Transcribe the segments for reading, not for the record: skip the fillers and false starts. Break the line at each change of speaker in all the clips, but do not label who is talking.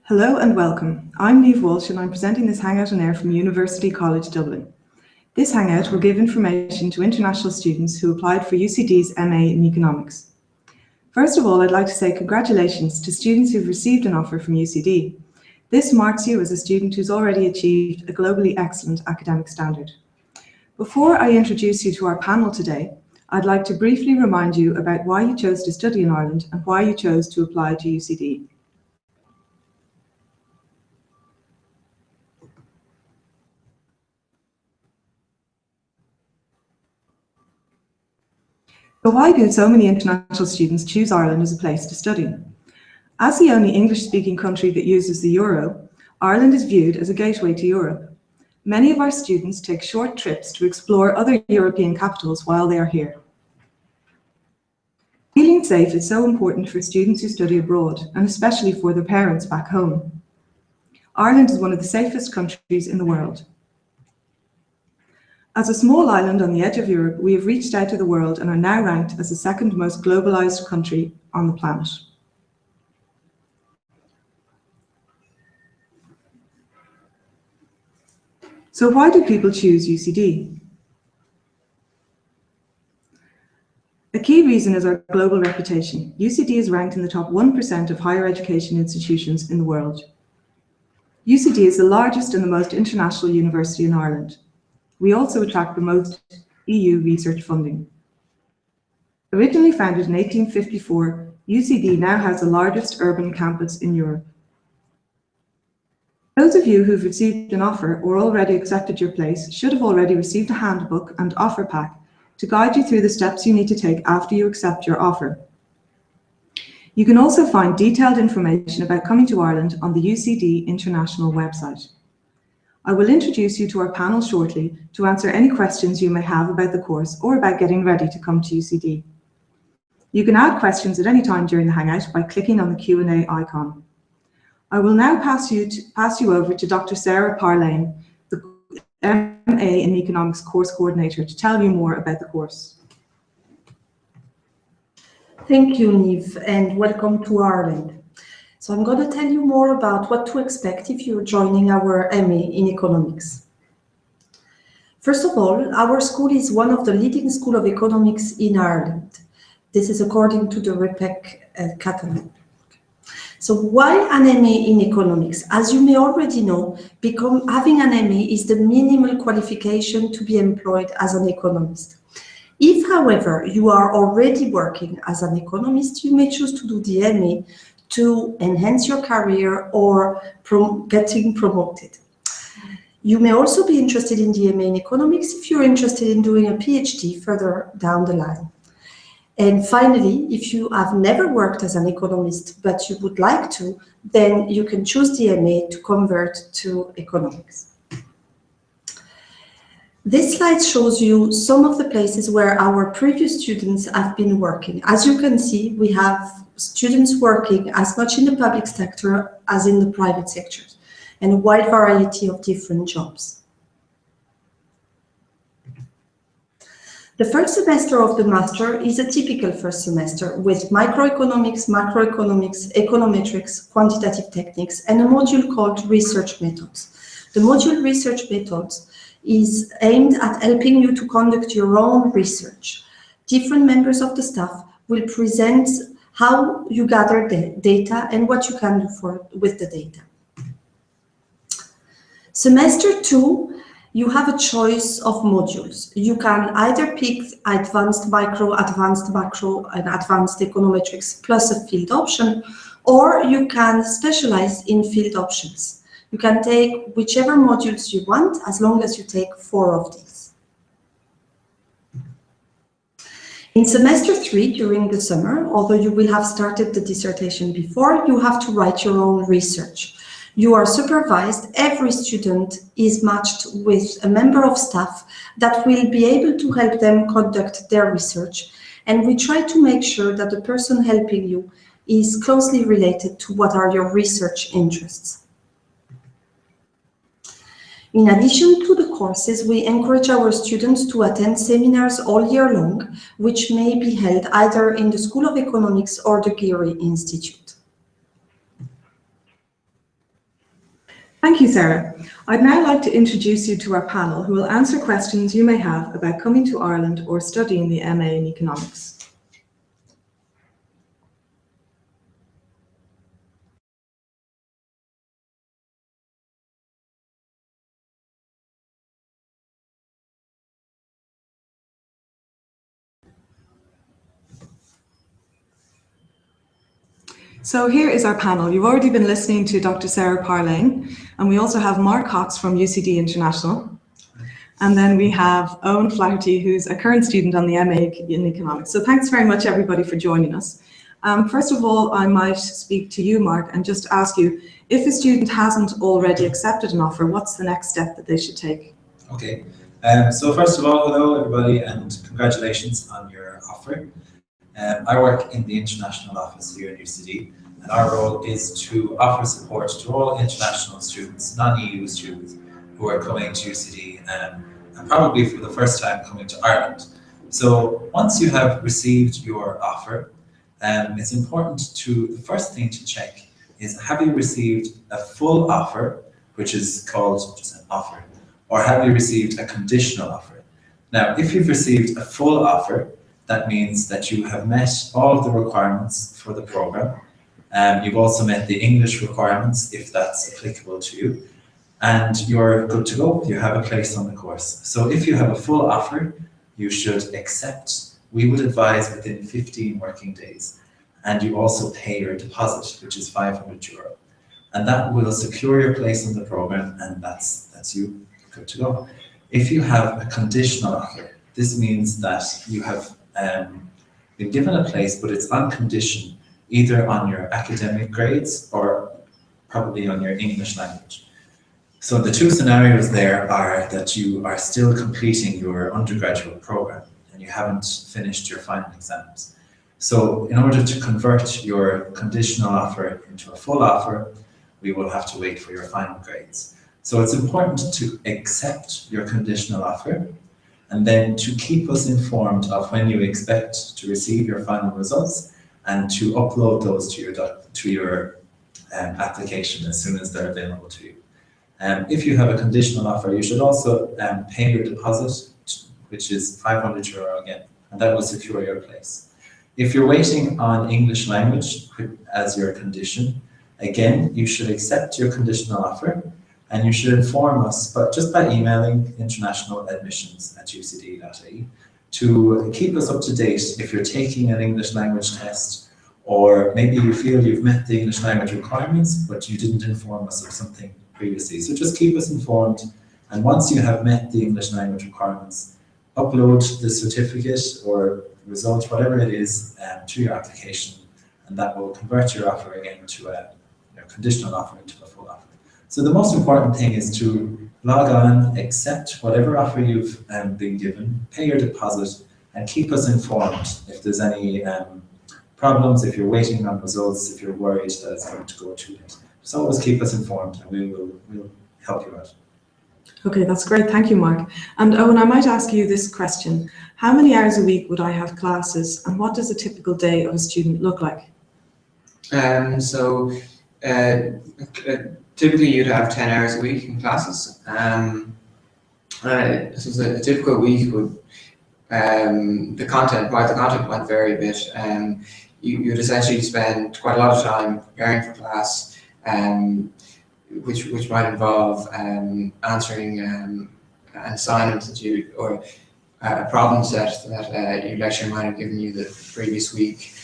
Hello and welcome. I'm Niamh Walsh and I'm presenting this Hangout On Air from University College Dublin. This Hangout will give information to international students who applied for UCD's MA in Economics. First of all, I'd like to say congratulations to students who've received an offer from UCD. This marks you as a student who's already achieved a globally excellent academic standard. Before I introduce you to our panel today, I'd like to briefly remind you about why you chose to study in Ireland and why you chose to apply to UCD. So why do so many international students choose Ireland as a place to study? As the only English-speaking country that uses the euro, Ireland is viewed as a gateway to Europe. Many of our students take short trips to explore other European capitals while they are here. Feeling safe is so important for students who study abroad, and especially for their parents back home. Ireland is one of the safest countries in the world. As a small island on the edge of Europe, we have reached out to the world and are now ranked as the second most globalized country on the planet. So why do people choose UCD? A key reason is our global reputation. UCD is ranked in the top 1% of higher education institutions in the world. UCD is the largest and the most international university in Ireland. We also attract the most EU research funding. Originally founded in 1854, UCD now has the largest urban campus in Europe. Those of you who've received an offer or already accepted your place should have already received a handbook and offer pack to guide you through the steps you need to take after you accept your offer. You can also find detailed information about coming to Ireland on the UCD International website. I will introduce you to our panel shortly to answer any questions you may have about the course or about getting ready to come to UCD. You can add questions at any time during the Hangout by clicking on the Q&A icon. I will now pass you over to Dr. Sarah Parlane, the MA in Economics course coordinator, to tell you more about the course.
Thank you, Niamh, and welcome to Ireland. So I'm going to tell you more about what to expect if you're joining our MA in Economics. First of all, our school is one of the leading schools of economics in Ireland. This is according to the REPEC catalog. So why an MA in Economics? As you may already know, having an MA is the minimal qualification to be employed as an economist. If, however, you are already working as an economist, you may choose to do the MA to enhance your career or getting promoted. You may also be interested in the MA in Economics if you're interested in doing a PhD further down the line. And finally, if you have never worked as an economist but you would like to, then you can choose the MA to convert to Economics. This slide shows you some of the places where our previous students have been working. As you can see, we have students working as much in the public sector as in the private sector, and a wide variety of different jobs. The first semester of the master is a typical first semester with microeconomics, macroeconomics, econometrics, quantitative techniques, and a module called research methods. The module research methods is aimed at helping you to conduct your own research. Different members of the staff will present how you gather the data and what you can do with the data. Semester 2, you have a choice of modules. You can either pick advanced micro, advanced macro, and advanced econometrics plus a field option, or you can specialize in field options. You can take whichever modules you want as long as you take 4 of these. In semester 3, during the summer, although you will have started the dissertation before, you have to write your own research. You are supervised. Every student is matched with a member of staff that will be able to help them conduct their research. And we try to make sure that the person helping you is closely related to what are your research interests. In addition to the courses, we encourage our students to attend seminars all year long, which may be held either in the School of Economics or the Geary Institute.
Thank you, Sarah. I'd now like to introduce you to our panel who will answer questions you may have about coming to Ireland or studying the MA in Economics. So here is our panel. You've already been listening to Dr. Sarah Parlane, and we also have Mark Cox from UCD International. And then we have Owen Flaherty, who's a current student on the MA in Economics. So thanks very much, everybody, for joining us. First of all, I might speak to you, Mark, and just ask you, if a student hasn't already accepted an offer, what's the next step that they should take?
Okay. So first of all, hello, everybody, and congratulations on your offer. I work in the international office here at UCD, and our role is to offer support to all international students, non-EU students, who are coming to UCD and probably for the first time coming to Ireland. So once you have received your offer, it's important the first thing to check is, have you received a full offer, which is called just an offer, or have you received a conditional offer? Now, if you've received a full offer, that means that you have met all of the requirements for the program. You've also met the English requirements, if that's applicable to you, and you're good to go. You have a place on the course. So if you have a full offer, you should accept. We would advise within 15 working days, and you also pay your deposit, which is €500, and that will secure your place in the program, and that's you good to go. If you have a conditional offer, this means that you have been given a place, but it's on condition, either on your academic grades or probably on your English language. So the two scenarios there are that you are still completing your undergraduate program and you haven't finished your final exams. So in order to convert your conditional offer into a full offer, we will have to wait for your final grades. So it's important to accept your conditional offer, and then to keep us informed of when you expect to receive your final results, and to upload those to your application as soon as they're available to you. If you have a conditional offer, you should also pay your deposit, which is €500 again, and that will secure your place. If you're waiting on English language as your condition, again, you should accept your conditional offer, and you should inform us, but just by emailing internationaladmissions@ucd.ie to keep us up to date if you're taking an English language test, or maybe you feel you've met the English language requirements, but you didn't inform us of something previously. So just keep us informed, and once you have met the English language requirements, upload the certificate or result, whatever it is, to your application, and that will convert your offer again to a conditional offer into a full offer. So the most important thing is to log on, accept whatever offer you've been given, pay your deposit, and keep us informed if there's any problems, if you're waiting on results, if you're worried that it's going to go too late. Just always keep us informed, and we'll help you out.
Okay, that's great. Thank you, Mark. And Owen, I might ask you this question. How many hours a week would I have classes, and what does a typical day of a student look like?
Typically, you'd have 10 hours a week in classes. So a typical week would, the content might vary a bit. You'd essentially spend quite a lot of time preparing for class, which might involve answering an assignment or a problem set that your lecturer might have given you the previous week,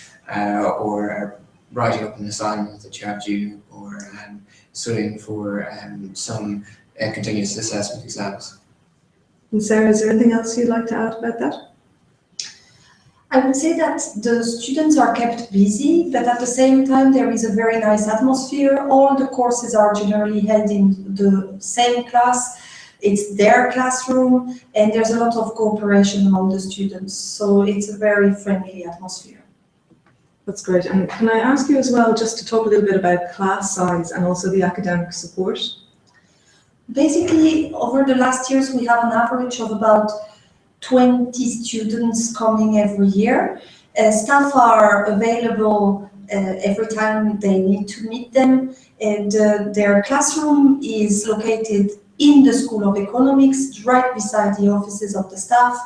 or writing up an assignment that you have due, or studying for some continuous assessment exams.
And Sarah, is there anything else you'd like to add about that?
I would say that the students are kept busy, but at the same time there is a very nice atmosphere. All the courses are generally held in the same class. It's their classroom, and there's a lot of cooperation among the students. So it's a very friendly atmosphere.
That's great. And can I ask you as well, just to talk a little bit about class size and also the academic support?
Basically, over the last years, we have an average of about 20 students coming every year. Staff are available every time they need to meet them, and their classroom is located in the School of Economics, right beside the offices of the staff,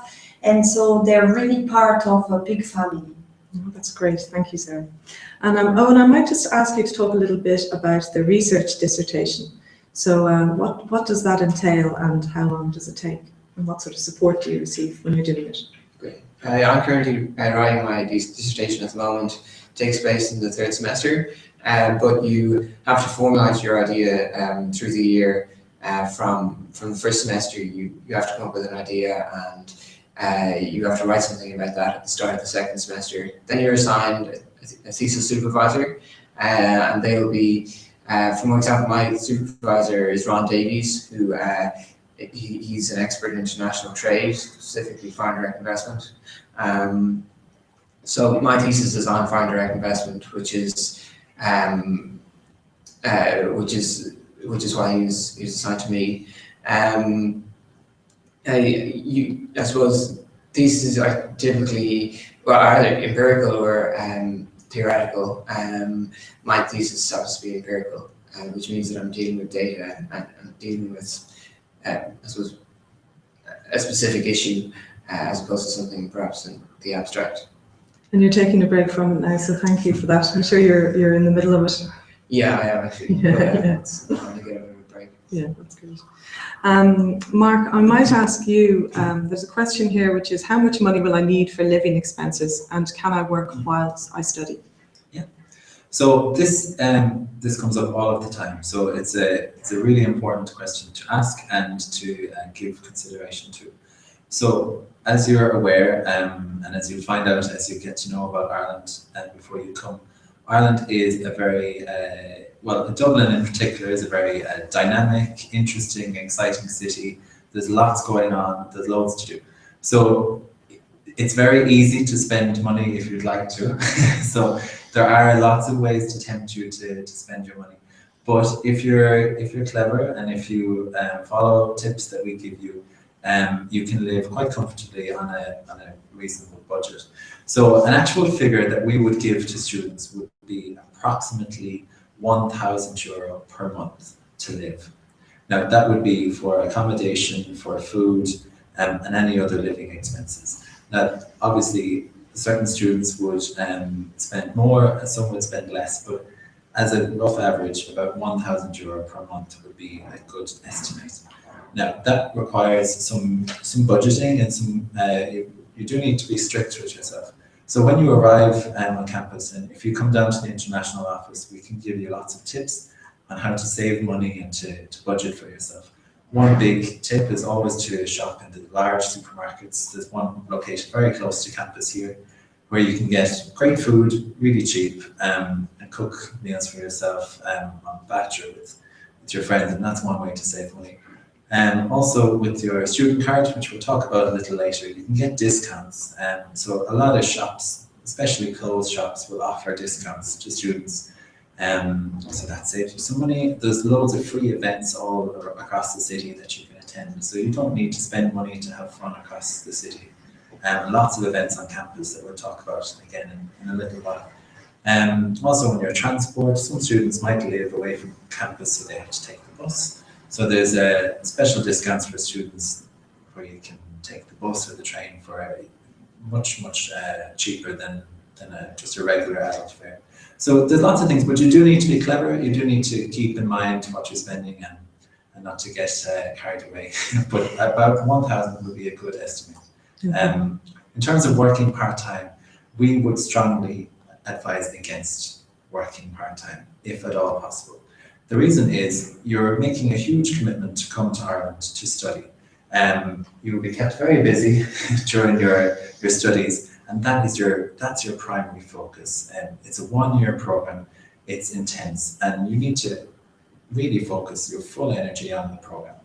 and so they're really part of a big family.
Oh, that's great, thank you, Sarah. And Owen, I might just ask you to talk a little bit about the research dissertation. So what does that entail, and how long does it take, and what sort of support do you receive when you're doing it?
Great. I'm currently writing my dissertation at the moment. It takes place in the third semester, but you have to formalise your idea through the year. From the first semester, you have to come up with an idea, and you have to write something about that at the start of the second semester. Then you're assigned a thesis supervisor, and they will be, for example, my supervisor is Ron Davies, who he's an expert in international trade, specifically foreign direct investment. So my thesis is on foreign direct investment, which is why he was assigned to me. I suppose theses are typically, well, either empirical or theoretical. My thesis happens to be empirical, which means that I'm dealing with data and I'm dealing with, I suppose, a specific issue as opposed to something perhaps in the abstract.
And you're taking a break from it now, so thank you for that. I'm sure you're in the middle of it.
Yeah, I am actually. It's time to get a break.
Yeah, that's good. Mark, I might ask you, there's a question here which is, how much money will I need for living expenses, and can I work whilst I study?
Yeah, so this comes up all of the time. So it's a really important question to ask and to give consideration to. So as you're aware, and as you'll find out as you get to know about Ireland before you come, Ireland is a very, well, Dublin in particular is a very dynamic, interesting, exciting city. There's lots going on, there's loads to do. So it's very easy to spend money if you'd like to. So there are lots of ways to tempt you to spend your money. But if you're clever and if you follow tips that we give you, you can live quite comfortably on a reasonable budget. So an actual figure that we would give to students would be approximately €1,000 per month to live. Now that would be for accommodation, for food, and any other living expenses. Now obviously certain students would spend more and some would spend less, but as a rough average, about €1,000 per month would be a good estimate. Now that requires some budgeting and some you do need to be strict with yourself. So when you arrive on campus, and if you come down to the international office, we can give you lots of tips on how to save money and to budget for yourself. One big tip is always to shop in the large supermarkets. There's one located very close to campus here where you can get great food, really cheap, and cook meals for yourself on batch or with your friends, and that's one way to save money. Also with your student card, which we'll talk about a little later, you can get discounts. So a lot of shops, especially clothes shops, will offer discounts to students. So that saves you some money. There's loads of free events all across the city that you can attend. So you don't need to spend money to have fun across the city. Lots of events on campus that we'll talk about again in a little while. Also on your transport, some students might live away from campus, so they have to take the bus. So there's special discounts for students where you can take the bus or the train for much cheaper than just a regular adult fare. So there's lots of things, but you do need to be clever. You do need to keep in mind what you're spending and not to get carried away. But about 1,000 would be a good estimate. Mm-hmm. In terms of working part-time, we would strongly advise against working part-time, if at all possible. The reason is you're making a huge commitment to come to Ireland to study. You will be kept very busy during your studies, and that's your primary focus. It's a one-year program, it's intense, and you need to really focus your full energy on the program.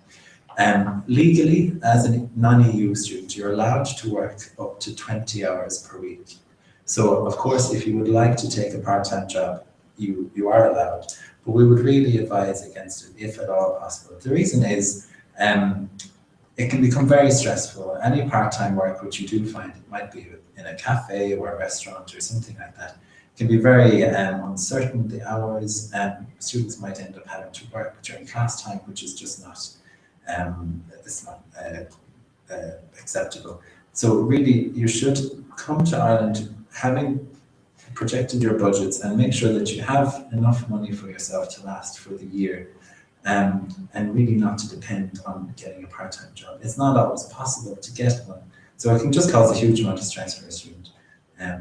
Legally, as a non-EU student, you're allowed to work up to 20 hours per week. So, of course, if you would like to take a part-time job, you are allowed, but we would really advise against it if at all possible. The reason is it can become very stressful. Any part-time work which you do find, it might be in a cafe or a restaurant or something like that, can be very uncertain, the hours, and students might end up having to work during class time, which is just not, it's not acceptable. So really, you should come to Ireland having projected your budgets and make sure that you have enough money for yourself to last for the year, and really not to depend on getting a part-time job. It's not always possible to get one, so it can just cause a huge amount of stress for a student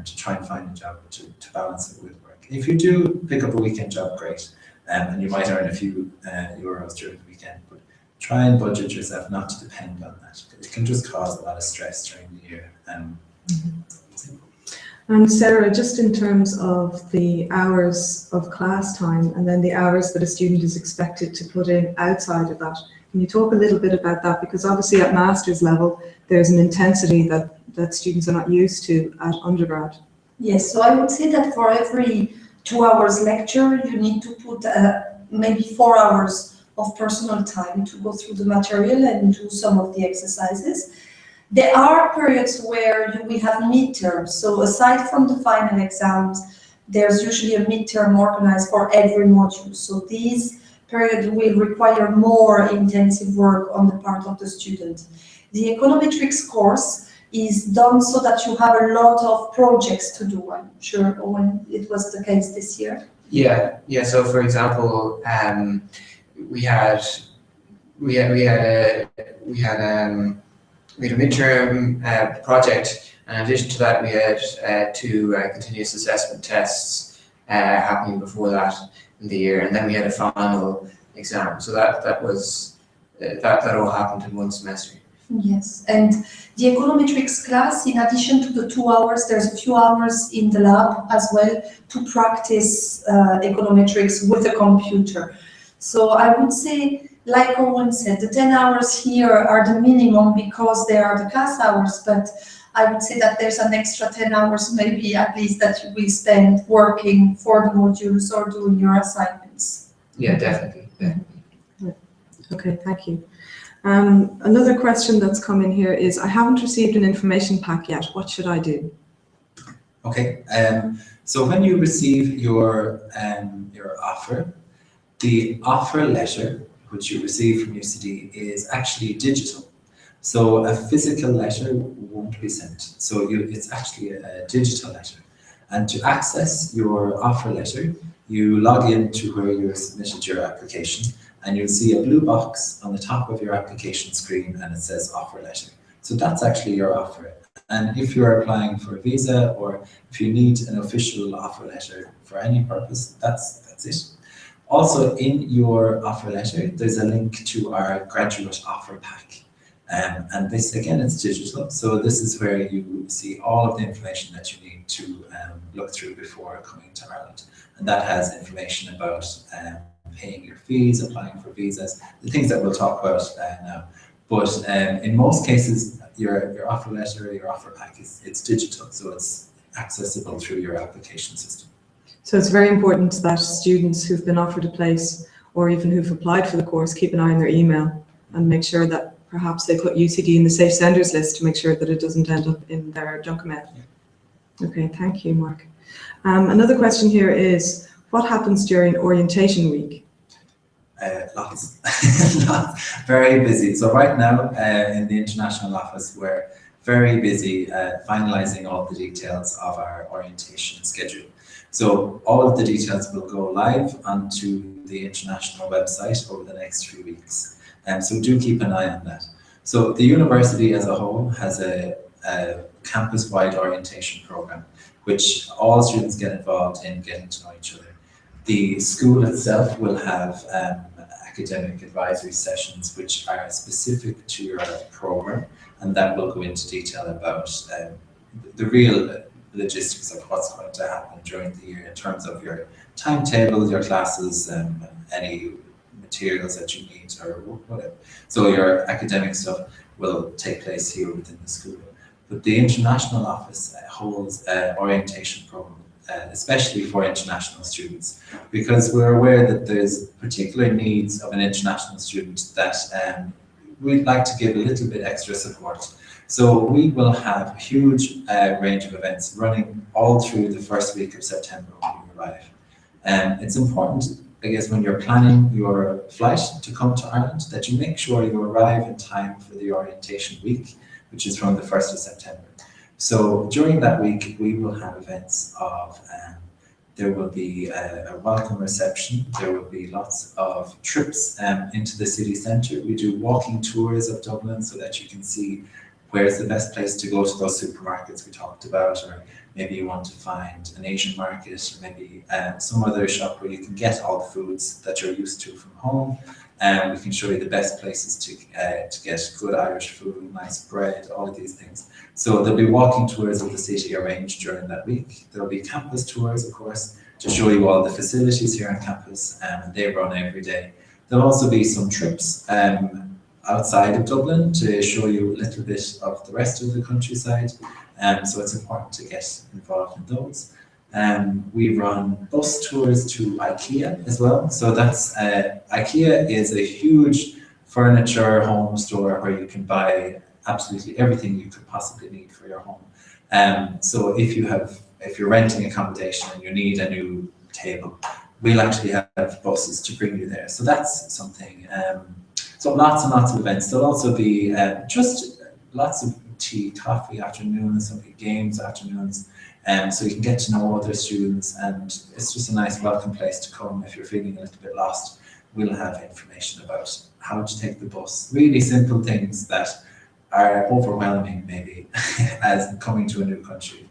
to try and find a job to balance it with work. If you do pick up a weekend job, great, and you might earn a few euros during the weekend, but try and budget yourself not to depend on that. It can just cause a lot of stress during the year.
And Sarah, just in terms of the hours of class time and then the hours that a student is expected to put in outside of that, can you talk a little bit about that? Because obviously at master's level, there's an intensity that students are not used to at undergrad.
Yes, so I would say that for every 2 hours lecture, you need to put maybe 4 hours of personal time to go through the material and do some of the exercises. There are periods where we have midterms. So aside from the final exams, there's usually a midterm organized for every module. So these periods will require more intensive work on the part of the student. The econometrics course is done so that you have a lot of projects to do. I'm sure, Owen, it was the case this year.
Yeah. So for example, we had a midterm project, and in addition to that, we had two continuous assessment tests happening before that in the year, and then we had a final exam. So that all happened in one semester.
Yes, and the econometrics class, in addition to the 2 hours, there's a few hours in the lab as well to practice econometrics with a computer. So I would say, like Owen said, the 10 hours here are the minimum because they are the class hours, but I would say that there's an extra 10 hours maybe at least that you will spend working for the modules or doing your assignments.
Yeah, definitely.
Yeah. Okay, thank you. Another question that's come in here is, I haven't received an information pack yet. What should I do?
Okay, so when you receive your offer, the offer letter, which you receive from UCD, is actually digital. So a physical letter won't be sent. So it's actually a digital letter. And to access your offer letter, you log in to where you submitted your application, and you'll see a blue box on the top of your application screen, and it says offer letter. So that's actually your offer. And if you're applying for a visa, or if you need an official offer letter for any purpose, that's it. Also, in your offer letter, there's a link to our graduate offer pack. And this, again, it's digital. So this is where you see all of the information that you need to look through before coming to Ireland. And that has information about paying your fees, applying for visas, the things that we'll talk about now. But in most cases, your offer letter, your offer pack, it's digital. So it's accessible through your application system.
So it's very important that students who've been offered a place, or even who've applied for the course, keep an eye on their email and make sure that perhaps they put UCD in the safe senders list to make sure that it doesn't end up in their junk mail. Okay, thank you, Mark. Another question here is, what happens during orientation week?
Lots. Very busy. So right now in the international office, we're very busy finalizing all the details of our orientation schedule. So all of the details will go live onto the international website over the next few weeks. So do keep an eye on that. So the university as a whole has a campus-wide orientation program, which all students get involved in getting to know each other. The school itself will have academic advisory sessions which are specific to your program, and that will go into detail about the real logistics of what's going to happen during the year in terms of your timetable, your classes, any materials that you need or whatever. So your academic stuff will take place here within the school. But the international office holds an orientation program, especially for international students, because we're aware that there's particular needs of an international student that we'd like to give a little bit extra support. So we will have a huge range of events running all through the first week of September when you arrive. It's important, I guess, when you're planning your flight to come to Ireland, that you make sure you arrive in time for the orientation week, which is from the 1st of September. So during that week, we will have events of, there will be a welcome reception, there will be lots of trips into the city centre. We do walking tours of Dublin so that you can see where's the best place to go to those supermarkets we talked about, or maybe you want to find an Asian market, or maybe some other shop where you can get all the foods that you're used to from home. And we can show you the best places to get good Irish food, nice bread, all of these things. So there'll be walking tours of the city arranged during that week. There'll be campus tours, of course, to show you all the facilities here on campus, and they run every day. There'll also be some trips outside of Dublin to show you a little bit of the rest of the countryside. So it's important to get involved in those. We run bus tours to IKEA as well. So that's IKEA is a huge furniture home store where you can buy absolutely everything you could possibly need for your home. So if you're renting accommodation and you need a new table, we'll actually have buses to bring you there. So that's something. So lots and lots of events. There'll also be just lots of tea, coffee afternoons, there'll be games afternoons, so you can get to know other students, and it's just a nice welcome place to come if you're feeling a little bit lost. We'll have information about how to take the bus, really simple things that are overwhelming maybe as coming to a new country.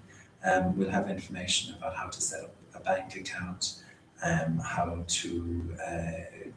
We'll have information about how to set up a bank account, how to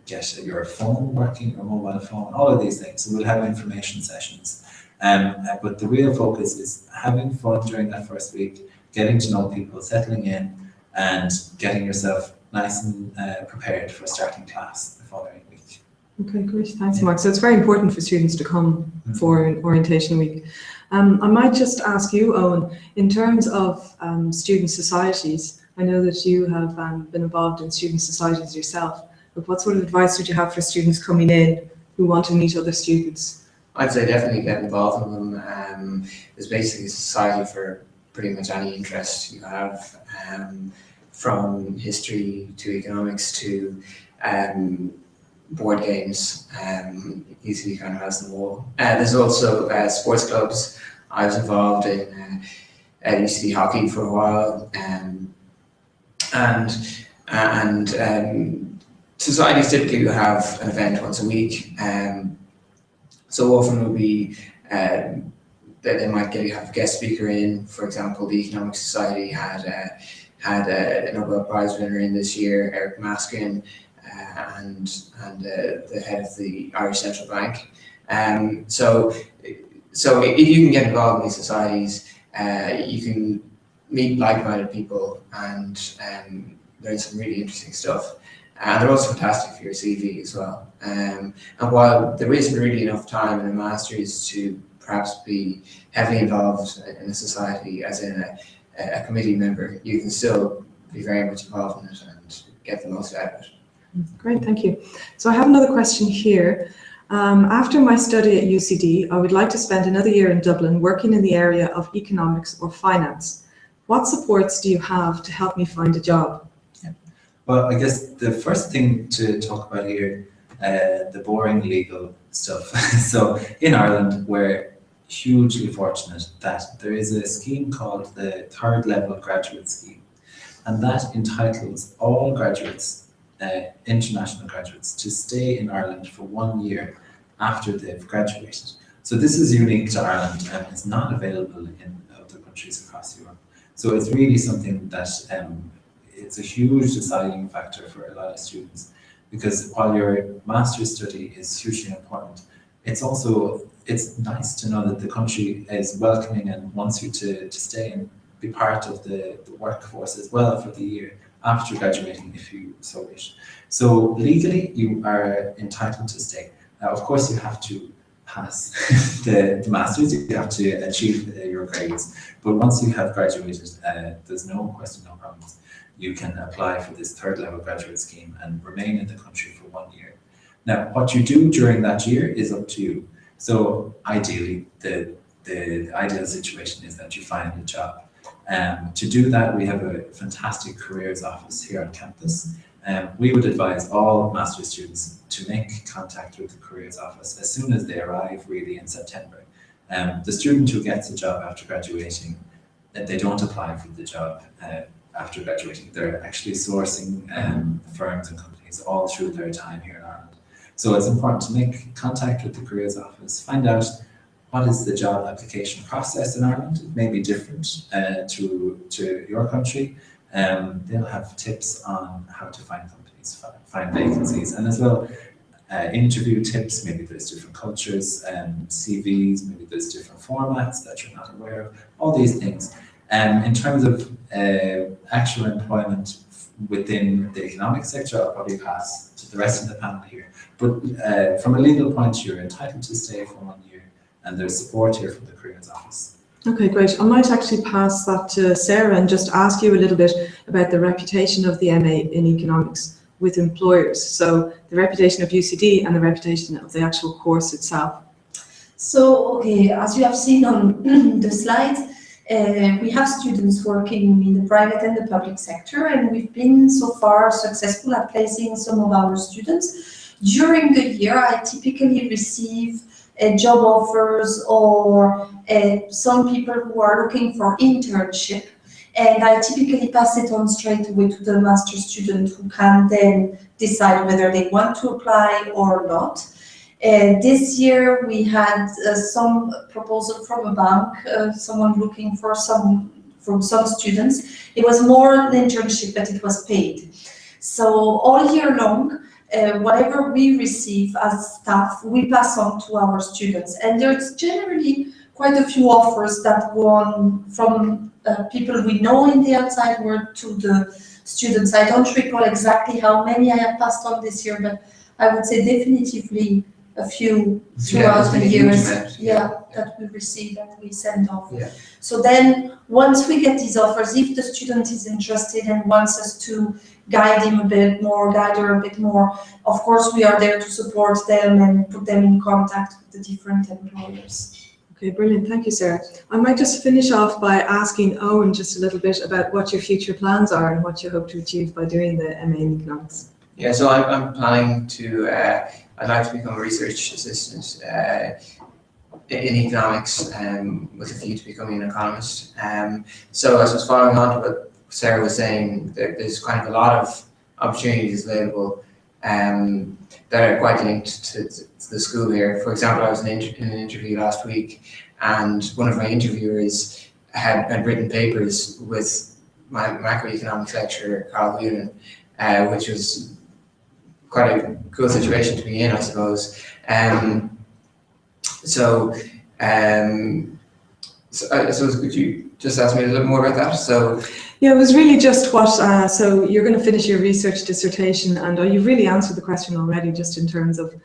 get your phone working, your mobile phone, all of these things. So we'll have information sessions. But the real focus is having fun during that first week, getting to know people, settling in, and getting yourself nice and prepared for starting class the following week.
Okay, great. Thanks, Mark. So it's very important for students to come for an orientation week. I might just ask you, Owen, in terms of student societies, I know that you have been involved in student societies yourself, but what sort of advice would you have for students coming in who want to meet other students?
I'd say definitely get involved in them. There's basically a society for pretty much any interest you have, from history to economics to board games. UCD kind of has them all. There's also sports clubs. I was involved in UCD hockey for a while, and societies typically will have an event once a week. So often will be that they might have a guest speaker in. For example, the Economic Society had a Nobel Prize winner in this year, Eric Maskin, and the head of the Irish Central Bank. So if you can get involved in these societies, you can meet like-minded people and learn some really interesting stuff. And they're also fantastic for your CV as well. And while there isn't really enough time in a master's to perhaps be heavily involved in a society as in a committee member, you can still be very much involved in it and get the most out of it.
Great, thank you. So I have another question here. After my study at UCD, I would like to spend another year in Dublin working in the area of economics or finance. What supports do you have to help me find a job?
Well, I guess the first thing to talk about here, the boring legal stuff. So in Ireland, we're hugely fortunate that there is a scheme called the Third Level Graduate Scheme, and that entitles all graduates, international graduates, to stay in Ireland for 1 year after they've graduated. So this is unique to Ireland and it's not available in other countries across Europe. So it's really something that it's a huge deciding factor for a lot of students, because while your master's study is hugely important, it's nice to know that the country is welcoming and wants you to stay and be part of the workforce as well for the year after graduating, if you so wish. So legally, you are entitled to stay. Now, of course, you have to pass the master's, you have to achieve your grades. But once you have graduated, there's no question, no problems. You can apply for this third level graduate scheme and remain in the country for 1 year. Now, what you do during that year is up to you. So ideally, the ideal situation is that you find a job. To do that, we have a fantastic careers office here on campus. We would advise all master's students to make contact with the careers office as soon as they arrive, really in September. The student who gets a job after graduating, they don't apply for the job after graduating. They're actually sourcing firms and companies all through their time here in Ireland. So it's important to make contact with the careers office, find out what is the job application process in Ireland. It may be different to your country. They'll have tips on how to find companies, find vacancies, and as well interview tips. Maybe there's different cultures and CVs, maybe there's different formats that you're not aware of, all these things. In terms of actual employment within the economic sector, I'll probably pass to the rest of the panel here. But from a legal point, you're entitled to stay for 1 year, and there's support here from the Careers Office.
Okay, great. I might actually pass that to Sarah and just ask you a little bit about the reputation of the MA in economics with employers. So the reputation of UCD and the reputation of the actual course itself.
So, okay, as you have seen on the slide, we have students working in the private and the public sector, and we've been so far successful at placing some of our students. During the year, I typically receive job offers or some people who are looking for internship, and I typically pass it on straight away to the master student, who can then decide whether they want to apply or not. This year we had some proposal from a bank, someone looking for from some students. It was more an internship, but it was paid. So all year long, whatever we receive as staff, we pass on to our students. And there's generally quite a few offers that go on from people we know in the outside world to the students. I don't recall exactly how many I have passed on this year, but I would say definitively a few throughout the years, that we receive, that we send off.
Yeah.
So then, once we get these offers, if the student is interested and wants us to guide him a bit more, guide her a bit more, of course we are there to support them and put them in contact with the different employers.
Okay, brilliant. Thank you, Sarah. I might just finish off by asking Owen just a little bit about what your future plans are and what you hope to achieve by doing the MA in Economics.
Yeah, so I'm planning to, I'd like to become a research assistant in economics with a view to becoming an economist. So as I was following on to what Sarah was saying, there's kind of a lot of opportunities available that are quite linked to the school here. For example, I was in an interview last week, and one of my interviewers had written papers with my macroeconomics lecturer, Carl Whelan, which was quite a cool situation to be in, I suppose. So could you just ask me a little more about that? So
yeah, it was really just what, so you're going to finish your research dissertation, and you've really answered the question already, just in terms of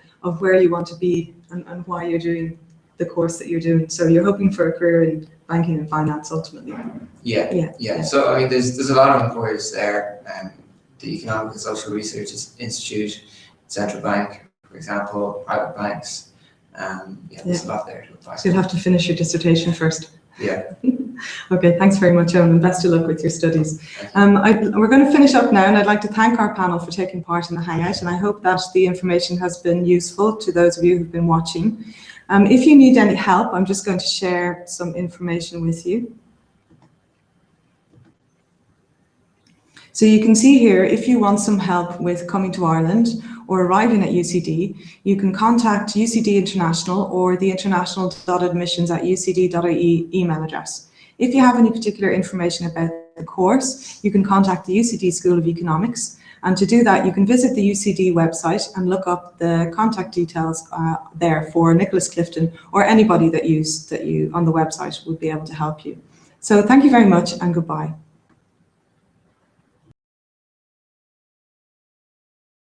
where you want to be and why you're doing the course that you're doing. So you're hoping for a career in banking and finance ultimately.
Yeah. So I mean, there's a lot of employers there. The Economic and Social Research Institute, Central Bank, for example, private banks. There's a lot there to apply.
So you'll have to finish your dissertation first.
Yeah.
Okay, thanks very much, Owen, and best of luck with your studies. We're going to finish up now, and I'd like to thank our panel for taking part in the Hangout, and I hope that the information has been useful to those of you who've been watching. If you need any help, I'm just going to share some information with you. So you can see here, if you want some help with coming to Ireland or arriving at UCD, you can contact UCD International or the international.admissions@ucd.ie email address. If you have any particular information about the course, you can contact the UCD School of Economics. And to do that, you can visit the UCD website and look up the contact details there for Nicholas Clifton, or anybody that you on the website would be able to help you. So thank you very much, and goodbye.